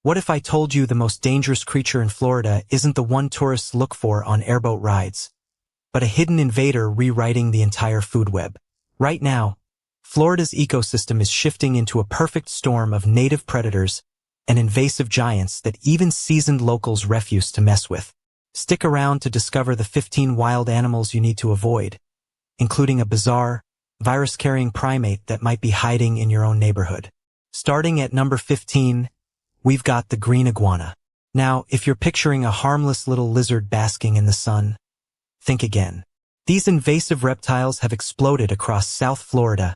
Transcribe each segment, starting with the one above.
What if I told you the most dangerous creature in Florida isn't the one tourists look for on airboat rides, but a hidden invader rewriting the entire food web? Right now, Florida's ecosystem is shifting into a perfect storm of native predators and invasive giants that even seasoned locals refuse to mess with. Stick around to discover the 15 wild animals you need to avoid, including a bizarre, virus-carrying primate that might be hiding in your own neighborhood. Starting at number 15, we've got the green iguana. Now, if you're picturing a harmless little lizard basking in the sun, think again. These invasive reptiles have exploded across South Florida,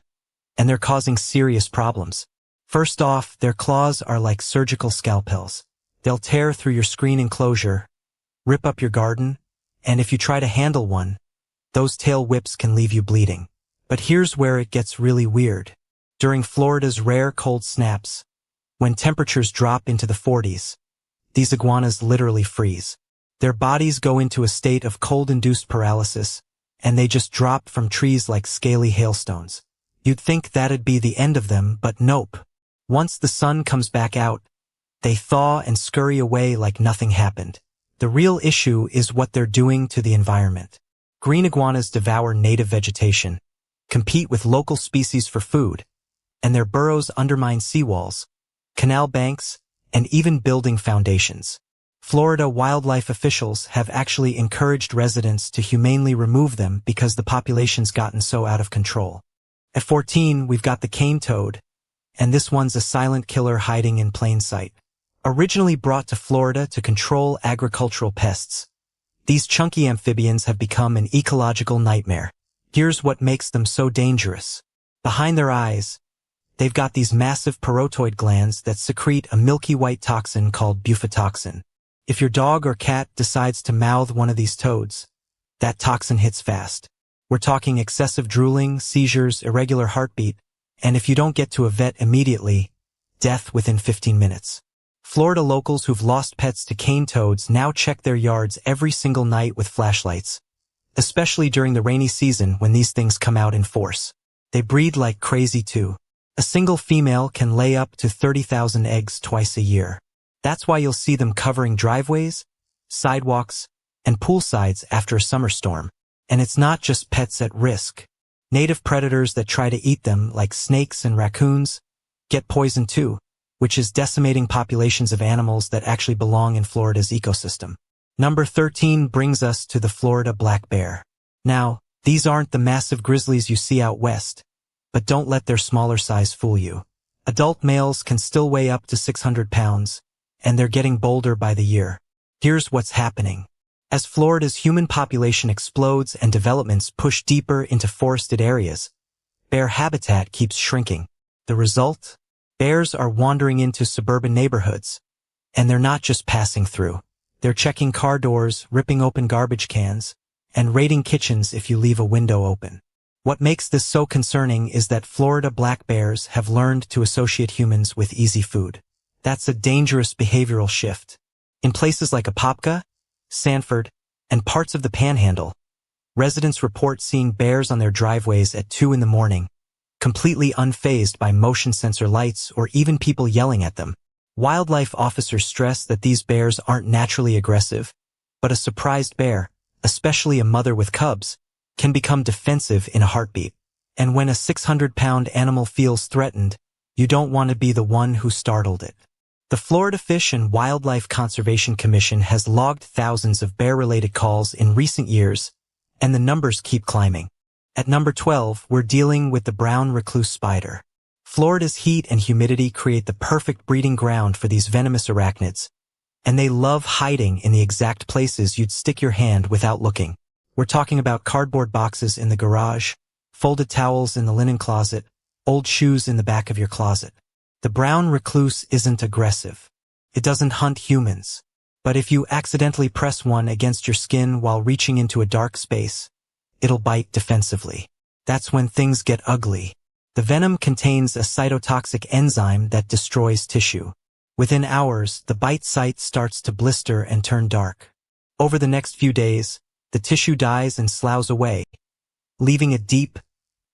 and they're causing serious problems. First off, their claws are like surgical scalpels. They'll tear through your screen enclosure, rip up your garden, and if you try to handle one, those tail whips can leave you bleeding. But here's where it gets really weird. During Florida's rare cold snaps, when temperatures drop into the 40s, these iguanas literally freeze. Their bodies go into a state of cold-induced paralysis, and they just drop from trees like scaly hailstones. You'd think that'd be the end of them, but nope. Once the sun comes back out, they thaw and scurry away like nothing happened. The real issue is what they're doing to the environment. Green iguanas devour native vegetation, compete with local species for food, and their burrows undermine seawalls, canal banks, and even building foundations. Florida wildlife officials have actually encouraged residents to humanely remove them because the population's gotten so out of control. At 14, we've got the cane toad, and this one's a silent killer hiding in plain sight. Originally brought to Florida to control agricultural pests, these chunky amphibians have become an ecological nightmare. Here's what makes them so dangerous. Behind their eyes, they've got these massive parotoid glands that secrete a milky white toxin called bufatoxin. If your dog or cat decides to mouth one of these toads, that toxin hits fast. We're talking excessive drooling, seizures, irregular heartbeat, and if you don't get to a vet immediately, death within 15 minutes. Florida locals who've lost pets to cane toads now check their yards every single night with flashlights, especially during the rainy season when these things come out in force. They breed like crazy too. A single female can lay up to 30,000 eggs twice a year. That's why you'll see them covering driveways, sidewalks, and poolsides after a summer storm. And it's not just pets at risk. Native predators that try to eat them, like snakes and raccoons, get poisoned too, which is decimating populations of animals that actually belong in Florida's ecosystem. Number 13 brings us to the Florida black bear. Now, these aren't the massive grizzlies you see out west, but don't let their smaller size fool you. Adult males can still weigh up to 600 pounds, and they're getting bolder by the year. Here's what's happening. As Florida's human population explodes and developments push deeper into forested areas, bear habitat keeps shrinking. The result? Bears are wandering into suburban neighborhoods, and they're not just passing through. They're checking car doors, ripping open garbage cans, and raiding kitchens if you leave a window open. What makes this so concerning is that Florida black bears have learned to associate humans with easy food. That's a dangerous behavioral shift. In places like Apopka, Sanford, and parts of the Panhandle, residents report seeing bears on their driveways at 2 in the morning, completely unfazed by motion sensor lights or even people yelling at them. Wildlife officers stress that these bears aren't naturally aggressive, but a surprised bear, especially a mother with cubs, can become defensive in a heartbeat. And when a 600-pound animal feels threatened, you don't want to be the one who startled it. The Florida Fish and Wildlife Conservation Commission has logged thousands of bear-related calls in recent years, and the numbers keep climbing. At number 12, we're dealing with the brown recluse spider. Florida's heat and humidity create the perfect breeding ground for these venomous arachnids, and they love hiding in the exact places you'd stick your hand without looking. We're talking about cardboard boxes in the garage, folded towels in the linen closet, old shoes in the back of your closet. The brown recluse isn't aggressive. It doesn't hunt humans. But if you accidentally press one against your skin while reaching into a dark space, it'll bite defensively. That's when things get ugly. The venom contains a cytotoxic enzyme that destroys tissue. Within hours, the bite site starts to blister and turn dark. Over the next few days, the tissue dies and sloughs away, leaving a deep,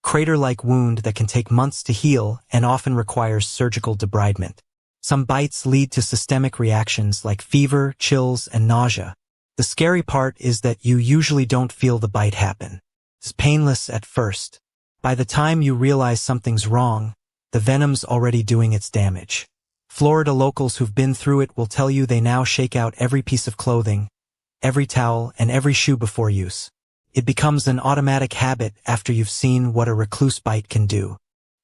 crater-like wound that can take months to heal and often requires surgical debridement. Some bites lead to systemic reactions like fever, chills, and nausea. The scary part is that you usually don't feel the bite happen. It's painless at first. By the time you realize something's wrong, the venom's already doing its damage. Florida locals who've been through it will tell you they now shake out every piece of clothing, every towel, and every shoe before use. It becomes an automatic habit after you've seen what a recluse bite can do.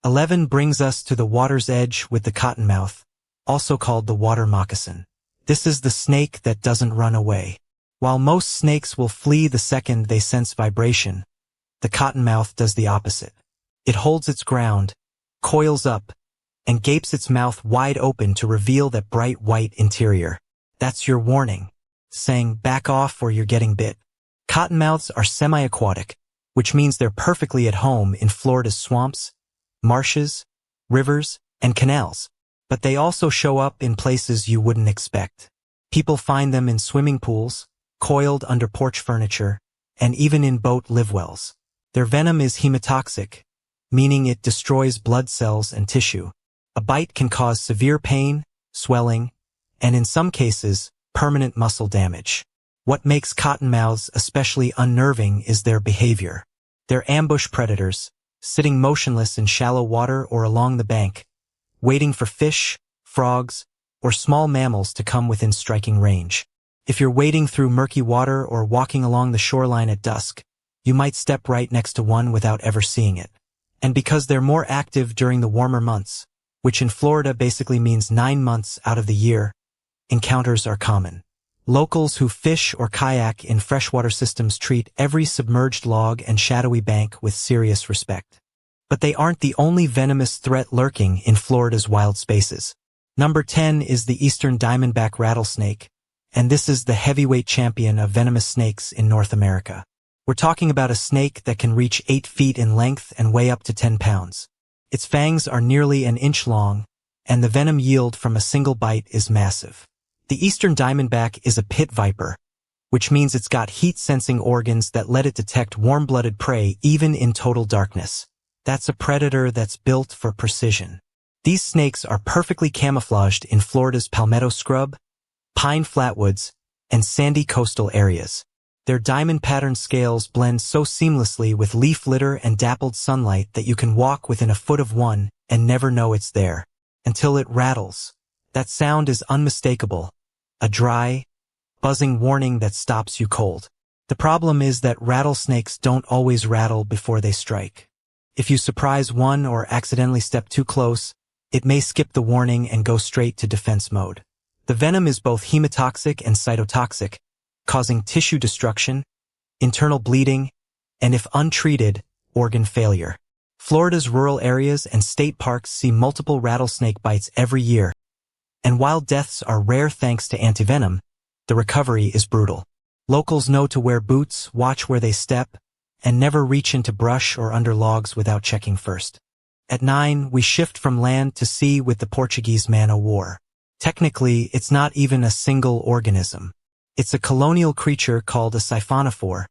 11 brings us to the water's edge with the cottonmouth, also called the water moccasin. This is the snake that doesn't run away. While most snakes will flee the second they sense vibration, the cottonmouth does the opposite. It holds its ground, coils up, and gapes its mouth wide open to reveal that bright white interior. That's your warning, saying back off or you're getting bit. Cottonmouths are semi-aquatic, which means they're perfectly at home in Florida's swamps, marshes, rivers, and canals. But they also show up in places you wouldn't expect. People find them in swimming pools, coiled under porch furniture, and even in boat live wells. Their venom is hemotoxic, meaning it destroys blood cells and tissue. A bite can cause severe pain, swelling, and in some cases, permanent muscle damage. What makes cottonmouths especially unnerving is their behavior. They're ambush predators, sitting motionless in shallow water or along the bank, waiting for fish, frogs, or small mammals to come within striking range. If you're wading through murky water or walking along the shoreline at dusk, you might step right next to one without ever seeing it. And because they're more active during the warmer months, which in Florida basically means 9 months out of the year, encounters are common. Locals who fish or kayak in freshwater systems treat every submerged log and shadowy bank with serious respect. But they aren't the only venomous threat lurking in Florida's wild spaces. Number 10 is the eastern diamondback rattlesnake, and this is the heavyweight champion of venomous snakes in North America. We're talking about a snake that can reach 8 feet in length and weigh up to 10 pounds. Its fangs are nearly an inch long, and the venom yield from a single bite is massive. The eastern diamondback is a pit viper, which means it's got heat-sensing organs that let it detect warm-blooded prey even in total darkness. That's a predator that's built for precision. These snakes are perfectly camouflaged in Florida's palmetto scrub, pine flatwoods, and sandy coastal areas. Their diamond-patterned scales blend so seamlessly with leaf litter and dappled sunlight that you can walk within a foot of one and never know it's there, until it rattles. That sound is unmistakable, a dry, buzzing warning that stops you cold. The problem is that rattlesnakes don't always rattle before they strike. If you surprise one or accidentally step too close, it may skip the warning and go straight to defense mode. The venom is both hemotoxic and cytotoxic, causing tissue destruction, internal bleeding, and if untreated, organ failure. Florida's rural areas and state parks see multiple rattlesnake bites every year, and while deaths are rare thanks to antivenom, the recovery is brutal. Locals know to wear boots, watch where they step, and never reach into brush or under logs without checking first. At 9, we shift from land to sea with the Portuguese man-o'-war. Technically, it's not even a single organism. It's a colonial creature called a siphonophore,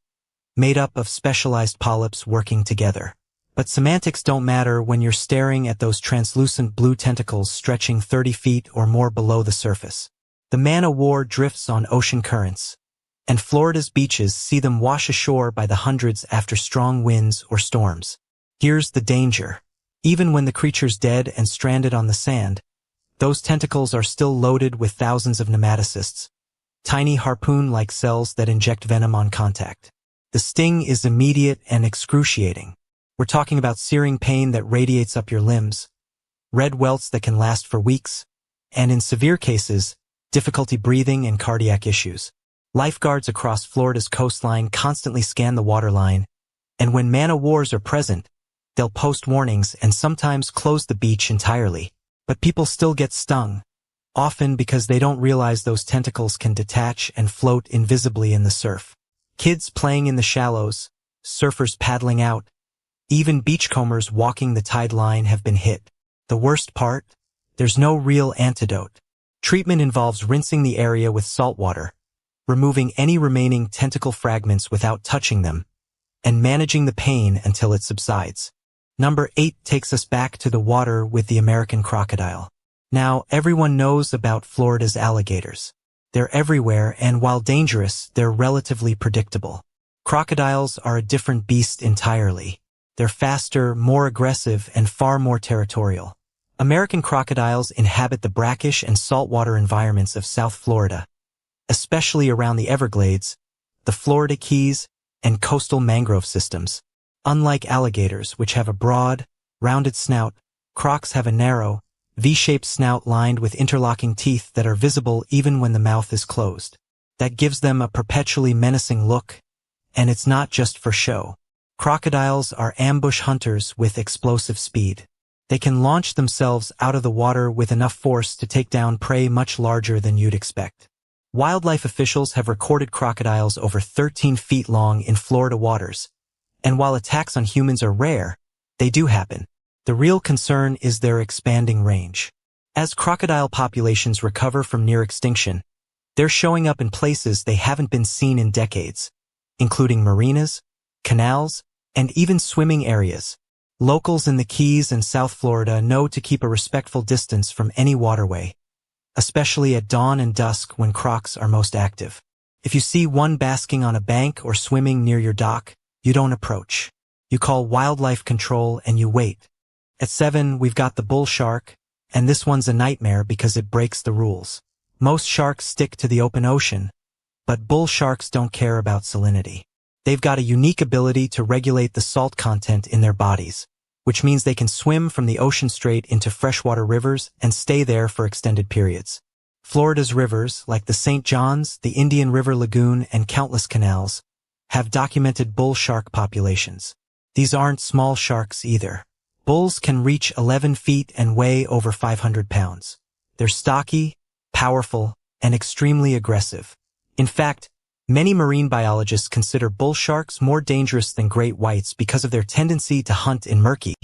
made up of specialized polyps working together. But semantics don't matter when you're staring at those translucent blue tentacles stretching 30 feet or more below the surface. The man-o'-war drifts on ocean currents, and Florida's beaches see them wash ashore by the hundreds after strong winds or storms. Here's the danger. Even when the creature's dead and stranded on the sand, those tentacles are still loaded with thousands of nematocysts, tiny harpoon-like cells that inject venom on contact. The sting is immediate and excruciating. We're talking about searing pain that radiates up your limbs, red welts that can last for weeks, and in severe cases, difficulty breathing and cardiac issues. Lifeguards across Florida's coastline constantly scan the waterline, and when man-o'-wars are present, they'll post warnings and sometimes close the beach entirely. But people still get stung, often because they don't realize those tentacles can detach and float invisibly in the surf. Kids playing in the shallows, surfers paddling out, even beachcombers walking the tide line have been hit. The worst part? There's no real antidote. Treatment involves rinsing the area with salt water, removing any remaining tentacle fragments without touching them, and managing the pain until it subsides. Number 8 takes us back to the water with the American crocodile. Now, everyone knows about Florida's alligators. They're everywhere, and while dangerous, they're relatively predictable. Crocodiles are a different beast entirely. They're faster, more aggressive, and far more territorial. American crocodiles inhabit the brackish and saltwater environments of South Florida, especially around the Everglades, the Florida Keys, and coastal mangrove systems. Unlike alligators, which have a broad, rounded snout, crocs have a narrow, V-shaped snout lined with interlocking teeth that are visible even when the mouth is closed. That gives them a perpetually menacing look, and it's not just for show. Crocodiles are ambush hunters with explosive speed. They can launch themselves out of the water with enough force to take down prey much larger than you'd expect. Wildlife officials have recorded crocodiles over 13 feet long in Florida waters, and while attacks on humans are rare, they do happen. The real concern is their expanding range. As crocodile populations recover from near extinction, they're showing up in places they haven't been seen in decades, including marinas, canals, and even swimming areas. Locals in the Keys and South Florida know to keep a respectful distance from any waterway, especially at dawn and dusk when crocs are most active. If you see one basking on a bank or swimming near your dock, you don't approach. You call wildlife control and you wait. At 7, we've got the bull shark, and this one's a nightmare because it breaks the rules. Most sharks stick to the open ocean, but bull sharks don't care about salinity. They've got a unique ability to regulate the salt content in their bodies, which means they can swim from the ocean straight into freshwater rivers and stay there for extended periods. Florida's rivers, like the St. Johns, the Indian River Lagoon, and countless canals, have documented bull shark populations. These aren't small sharks either. Bulls can reach 11 feet and weigh over 500 pounds. They're stocky, powerful, and extremely aggressive. In fact, many marine biologists consider bull sharks more dangerous than great whites because of their tendency to hunt in murky,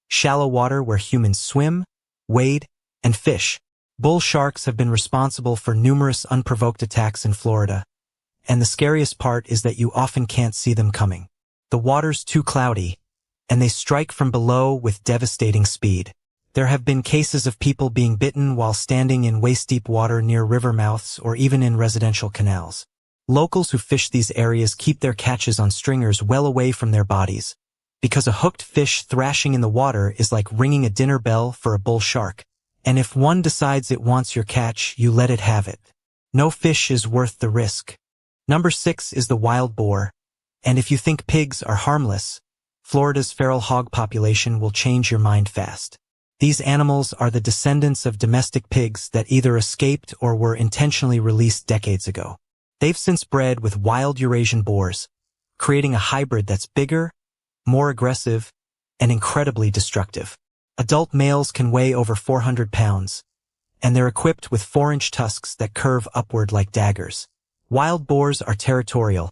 shallow water where humans swim, wade, and fish. Bull sharks have been responsible for numerous unprovoked attacks in Florida, and the scariest part is that you often can't see them coming. The water's too cloudy, and they strike from below with devastating speed. There have been cases of people being bitten while standing in waist-deep water near river mouths or even in residential canals. Locals who fish these areas keep their catches on stringers well away from their bodies, because a hooked fish thrashing in the water is like ringing a dinner bell for a bull shark. And if one decides it wants your catch, you let it have it. No fish is worth the risk. Number 6 is the wild boar, and if you think pigs are harmless, Florida's feral hog population will change your mind fast. These animals are the descendants of domestic pigs that either escaped or were intentionally released decades ago. They've since bred with wild Eurasian boars, creating a hybrid that's bigger, more aggressive, and incredibly destructive. Adult males can weigh over 400 pounds, and they're equipped with 4-inch tusks that curve upward like daggers. Wild boars are territorial,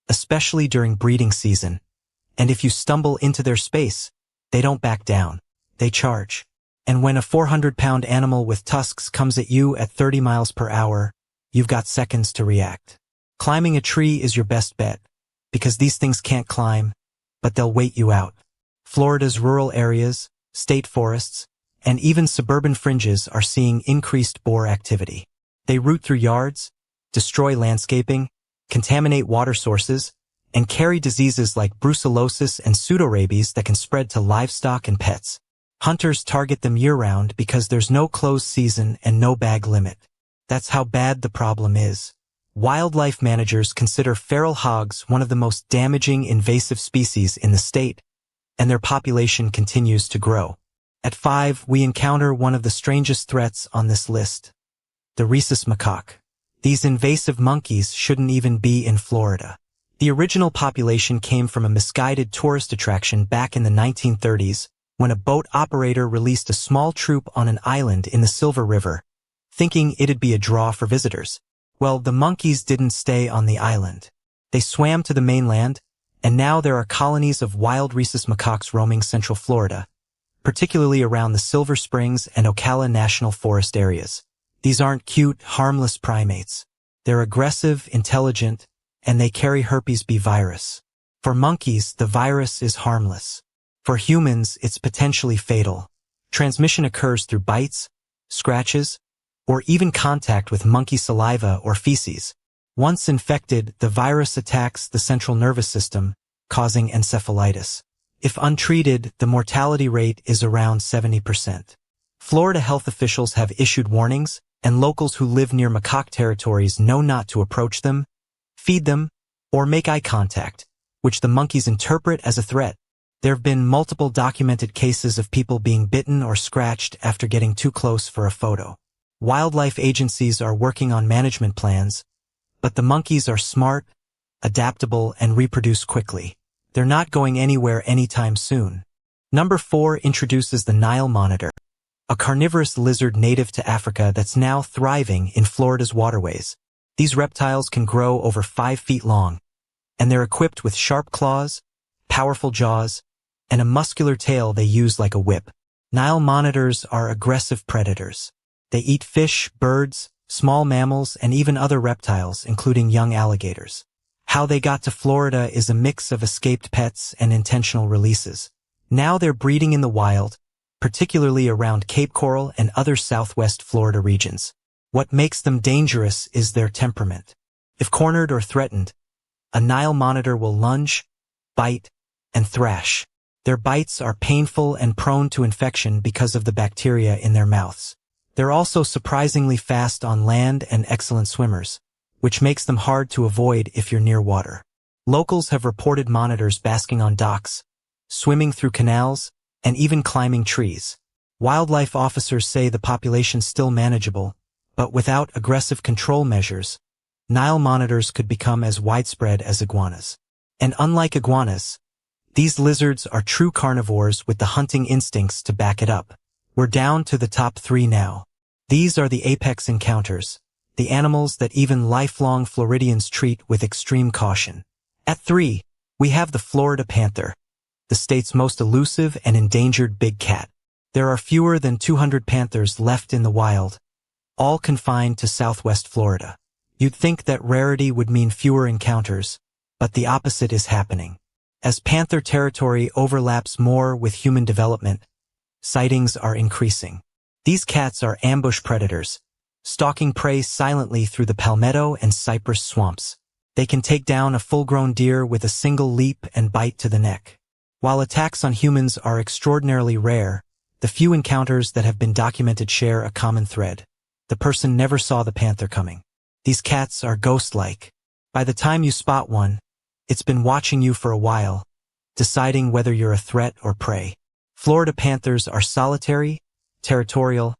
especially during breeding season, and if you stumble into their space, they don't back down. They charge. And when a 400-pound animal with tusks comes at you at 30 miles per hour, you've got seconds to react. Climbing a tree is your best bet, because these things can't climb, but they'll wait you out. Florida's rural areas, state forests, and even suburban fringes are seeing increased boar activity. They root through yards, destroy landscaping, contaminate water sources, and carry diseases like brucellosis and pseudorabies that can spread to livestock and pets. Hunters target them year-round because there's no closed season and no bag limit. That's how bad the problem is. Wildlife managers consider feral hogs one of the most damaging invasive species in the state, and their population continues to grow. At 5, we encounter one of the strangest threats on this list, the rhesus macaque. These invasive monkeys shouldn't even be in Florida. The original population came from a misguided tourist attraction back in the 1930s when a boat operator released a small troop on an island in the Silver River, thinking it'd be a draw for visitors. Well, the monkeys didn't stay on the island. They swam to the mainland, and now there are colonies of wild rhesus macaques roaming Central Florida, particularly around the Silver Springs and Ocala National Forest areas. These aren't cute, harmless primates. They're aggressive, intelligent, and they carry herpes B virus. For monkeys, the virus is harmless. For humans, it's potentially fatal. Transmission occurs through bites, scratches, or even contact with monkey saliva or feces. Once infected, the virus attacks the central nervous system, causing encephalitis. If untreated, the mortality rate is around 70%. Florida health officials have issued warnings, and locals who live near macaque territories know not to approach them, feed them, or make eye contact, which the monkeys interpret as a threat. There have been multiple documented cases of people being bitten or scratched after getting too close for a photo. Wildlife agencies are working on management plans, but the monkeys are smart, adaptable, and reproduce quickly. They're not going anywhere anytime soon. Number 4 introduces the Nile monitor, a carnivorous lizard native to Africa that's now thriving in Florida's waterways. These reptiles can grow over 5 feet long, and they're equipped with sharp claws, powerful jaws, and a muscular tail they use like a whip. Nile monitors are aggressive predators. They eat fish, birds, small mammals, and even other reptiles, including young alligators. How they got to Florida is a mix of escaped pets and intentional releases. Now they're breeding in the wild, particularly around Cape Coral and other southwest Florida regions. What makes them dangerous is their temperament. If cornered or threatened, a Nile monitor will lunge, bite, and thrash. Their bites are painful and prone to infection because of the bacteria in their mouths. They're also surprisingly fast on land and excellent swimmers, which makes them hard to avoid if you're near water. Locals have reported monitors basking on docks, swimming through canals, and even climbing trees. Wildlife officers say the population's still manageable, but without aggressive control measures, Nile monitors could become as widespread as iguanas. And unlike iguanas, these lizards are true carnivores with the hunting instincts to back it up. We're down to the top 3 now. These are the apex encounters, the animals that even lifelong Floridians treat with extreme caution. At 3, we have the Florida panther, the state's most elusive and endangered big cat. There are fewer than 200 panthers left in the wild, all confined to southwest Florida. You'd think that rarity would mean fewer encounters, but the opposite is happening. As panther territory overlaps more with human development, sightings are increasing. These cats are ambush predators, stalking prey silently through the palmetto and cypress swamps. They can take down a full-grown deer with a single leap and bite to the neck. While attacks on humans are extraordinarily rare, the few encounters that have been documented share a common thread. The person never saw the panther coming. These cats are ghost-like. By the time you spot one, it's been watching you for a while, deciding whether you're a threat or prey. Florida panthers are solitary, territorial,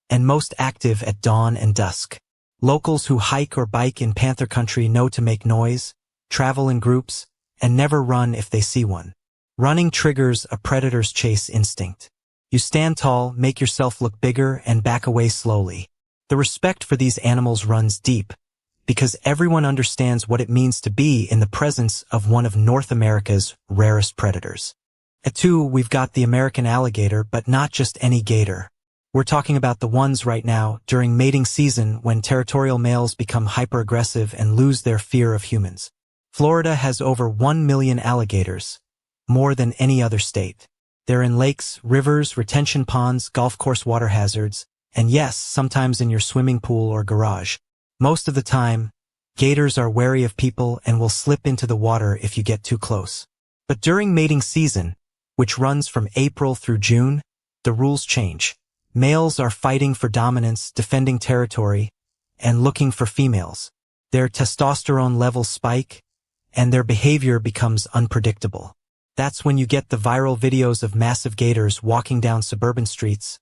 and most active at dawn and dusk. Locals who hike or bike in panther country know to make noise, travel in groups, and never run if they see one. Running triggers a predator's chase instinct. You stand tall, make yourself look bigger, and back away slowly. The respect for these animals runs deep, because everyone understands what it means to be in the presence of one of North America's rarest predators. At 2, we've got the American alligator, but not just any gator. We're talking about the ones right now during mating season when territorial males become hyper-aggressive and lose their fear of humans. Florida has over 1 million alligators, more than any other state. They're in lakes, rivers, retention ponds, golf course water hazards, and yes, sometimes in your swimming pool or garage. Most of the time, gators are wary of people and will slip into the water if you get too close. But during mating season, which runs from April through June, the rules change. Males are fighting for dominance, defending territory, and looking for females. Their testosterone levels spike, and their behavior becomes unpredictable. That's when you get the viral videos of massive gators walking down suburban streets,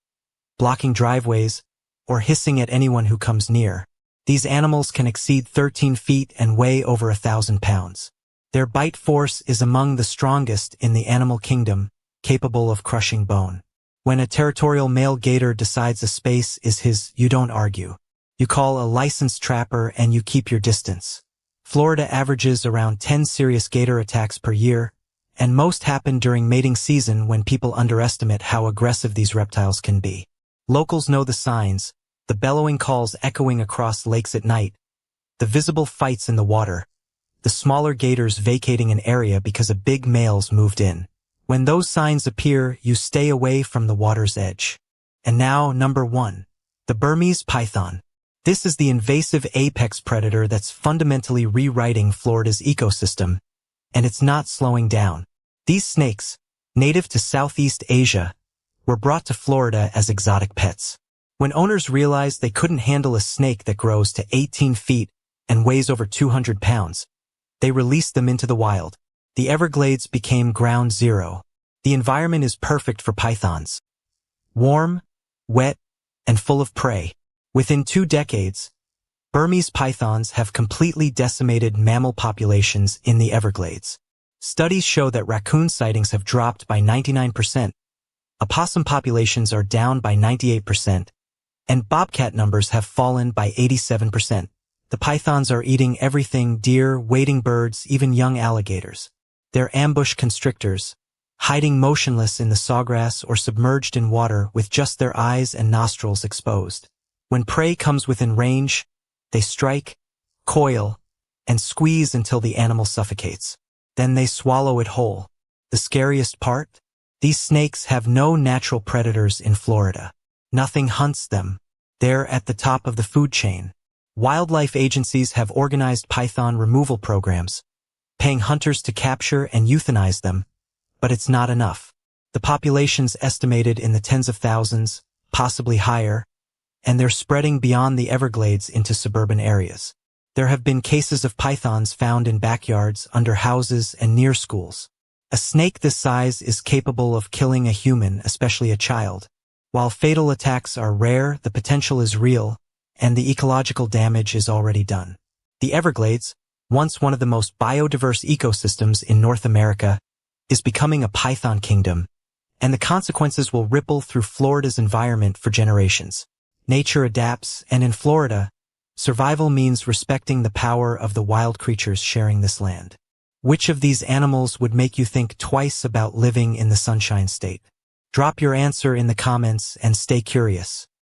blocking driveways, or hissing at anyone who comes near. These animals can exceed 13 feet and weigh over 1,000 pounds. Their bite force is among the strongest in the animal kingdom, capable of crushing bone. When a territorial male gator decides a space is his, you don't argue. You call a licensed trapper and you keep your distance. Florida averages around 10 serious gator attacks per year, and most happen during mating season when people underestimate how aggressive these reptiles can be. Locals know the signs, the bellowing calls echoing across lakes at night, the visible fights in the water, the smaller gators vacating an area because a big male's moved in. When those signs appear, you stay away from the water's edge. And now, number 1, The Burmese python. This is the invasive apex predator that's fundamentally rewriting Florida's ecosystem, and it's not slowing down. These snakes, native to Southeast Asia, were brought to Florida as exotic pets. When owners realized they couldn't handle a snake that grows to 18 feet and weighs over 200 pounds, they released them into the wild. The Everglades became ground zero. The environment is perfect for pythons. Warm, wet, and full of prey. Within 2 decades, Burmese pythons have completely decimated mammal populations in the Everglades. Studies show that raccoon sightings have dropped by 99%, opossum populations are down by 98%, and bobcat numbers have fallen by 87%. The pythons are eating everything: deer, wading birds, even young alligators. They're ambush constrictors, hiding motionless in the sawgrass or submerged in water with just their eyes and nostrils exposed. When prey comes within range, they strike, coil, and squeeze until the animal suffocates. Then they swallow it whole. The scariest part? These snakes have no natural predators in Florida. Nothing hunts them. They're at the top of the food chain. Wildlife agencies have organized python removal programs, paying hunters to capture and euthanize them, but it's not enough. The population's estimated in the tens of thousands, possibly higher, and they're spreading beyond the Everglades into suburban areas. There have been cases of pythons found in backyards, under houses, and near schools. A snake this size is capable of killing a human, especially a child. While fatal attacks are rare, the potential is real, and the ecological damage is already done. The Everglades, once one of the most biodiverse ecosystems in North America, is becoming a python kingdom, and the consequences will ripple through Florida's environment for generations. Nature adapts, and in Florida, survival means respecting the power of the wild creatures sharing this land. Which of these animals would make you think twice about living in the Sunshine State? Drop your answer in the comments and stay curious.